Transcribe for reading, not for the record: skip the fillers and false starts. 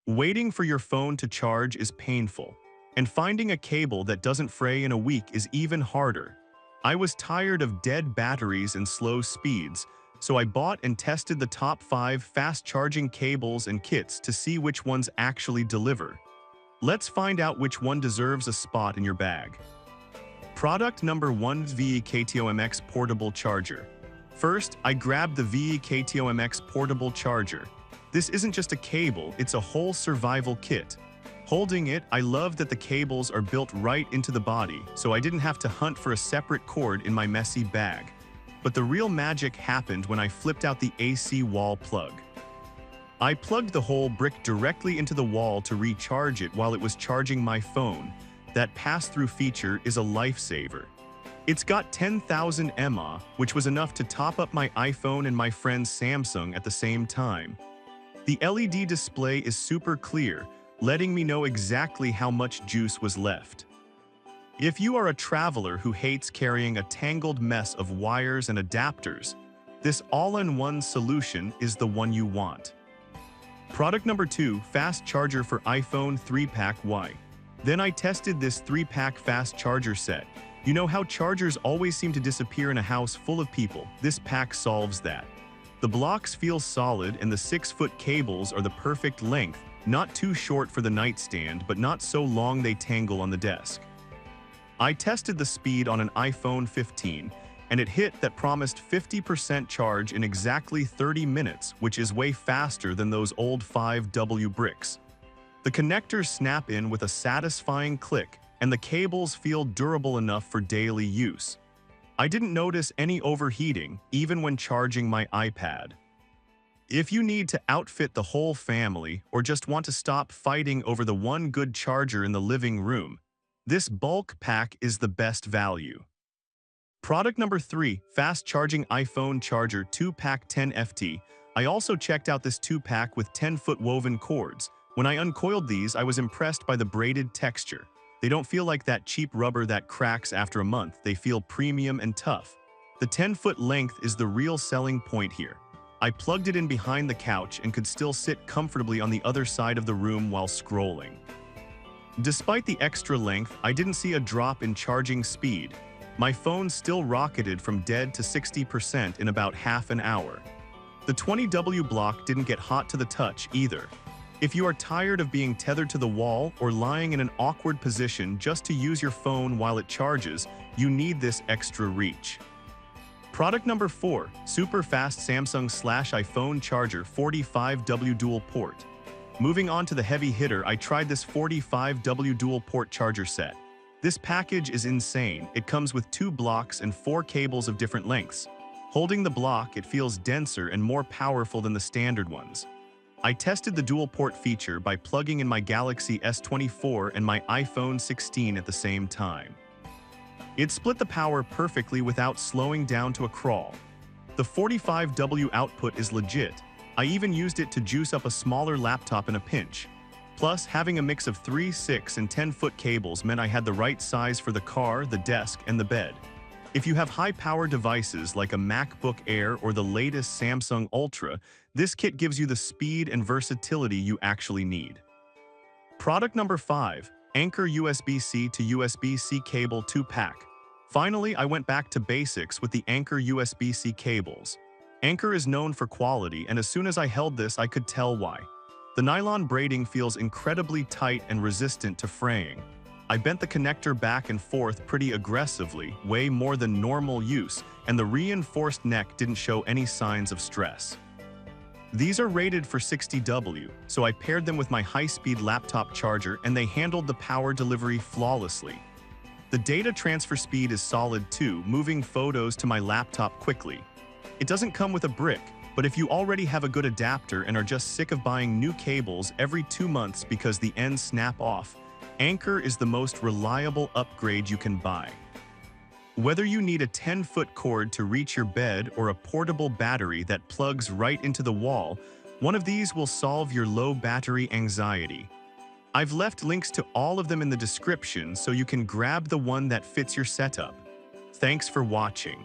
Waiting for your phone to charge is painful, and finding a cable that doesn't fray in a week is even harder. I was tired of dead batteries and slow speeds, so I bought and tested the top 5 fast-charging cables and kits to see which ones actually deliver. Let's find out which one deserves a spot in your bag. Product number 1: VE-KTOMX Portable Charger. First, I grabbed the VE-KTOMX Portable Charger. This isn't just a cable, it's a whole survival kit. Holding it, I love that the cables are built right into the body, so I didn't have to hunt for a separate cord in my messy bag. But the real magic happened when I flipped out the AC wall plug. I plugged the whole brick directly into the wall to recharge it while it was charging my phone. That pass-through feature is a lifesaver. It's got 10,000 mAh, which was enough to top up my iPhone and my friend's Samsung at the same time. The LED display is super clear, letting me know exactly how much juice was left. If you are a traveler who hates carrying a tangled mess of wires and adapters, this all-in-one solution is the one you want. Product number 2: Fast Charger for iPhone 3-Pack Y. Then I tested this 3-pack fast charger set. You know how chargers always seem to disappear in a house full of people? This pack solves that. The blocks feel solid and the 6-foot cables are the perfect length, not too short for the nightstand, but not so long they tangle on the desk. I tested the speed on an iPhone 15, and it hit that promised 50% charge in exactly 30 minutes, which is way faster than those old 5W bricks. The connectors snap in with a satisfying click, and the cables feel durable enough for daily use. I didn't notice any overheating, even when charging my iPad. If you need to outfit the whole family or just want to stop fighting over the one good charger in the living room, this bulk pack is the best value. Product number 3: Fast Charging iPhone Charger 2-Pack 10FT. I also checked out this 2-pack with 10-foot woven cords. When I uncoiled these, I was impressed by the braided texture. They don't feel like that cheap rubber that cracks after a month. They feel premium and tough. The 10-foot length is the real selling point here. I plugged it in behind the couch and could still sit comfortably on the other side of the room while scrolling. Despite the extra length, I didn't see a drop in charging speed. My phone still rocketed from dead to 60% in about half an hour. The 20W block didn't get hot to the touch either. If you are tired of being tethered to the wall or lying in an awkward position just to use your phone while it charges, you need this extra reach. Product number 4: Super Fast Samsung/iPhone Charger 45W Dual Port. Moving on to the heavy hitter, I tried this 45W Dual Port charger set. This package is insane. It comes with 2 blocks and 4 cables of different lengths. Holding the block, it feels denser and more powerful than the standard ones. I tested the dual port feature by plugging in my Galaxy S24 and my iPhone 16 at the same time. It split the power perfectly without slowing down to a crawl. The 45W output is legit. I even used it to juice up a smaller laptop in a pinch. Plus, having a mix of 3, 6, and 10-foot cables meant I had the right size for the car, the desk, and the bed. If you have high-power devices like a MacBook Air or the latest Samsung Ultra, this kit gives you the speed and versatility you actually need. Product number 5: Anker USB-C to USB-C cable 2-pack. Finally, I went back to basics with the Anker USB-C cables. Anker is known for quality, and as soon as I held this, I could tell why. The nylon braiding feels incredibly tight and resistant to fraying. I bent the connector back and forth pretty aggressively, way more than normal use, and the reinforced neck didn't show any signs of stress. These are rated for 60W, so I paired them with my high-speed laptop charger and they handled the power delivery flawlessly. The data transfer speed is solid too, moving photos to my laptop quickly. It doesn't come with a brick, but if you already have a good adapter and are just sick of buying new cables every 2 months because the ends snap off, Anker is the most reliable upgrade you can buy. Whether you need a 10-foot cord to reach your bed or a portable battery that plugs right into the wall, one of these will solve your low battery anxiety. I've left links to all of them in the description so you can grab the one that fits your setup. Thanks for watching.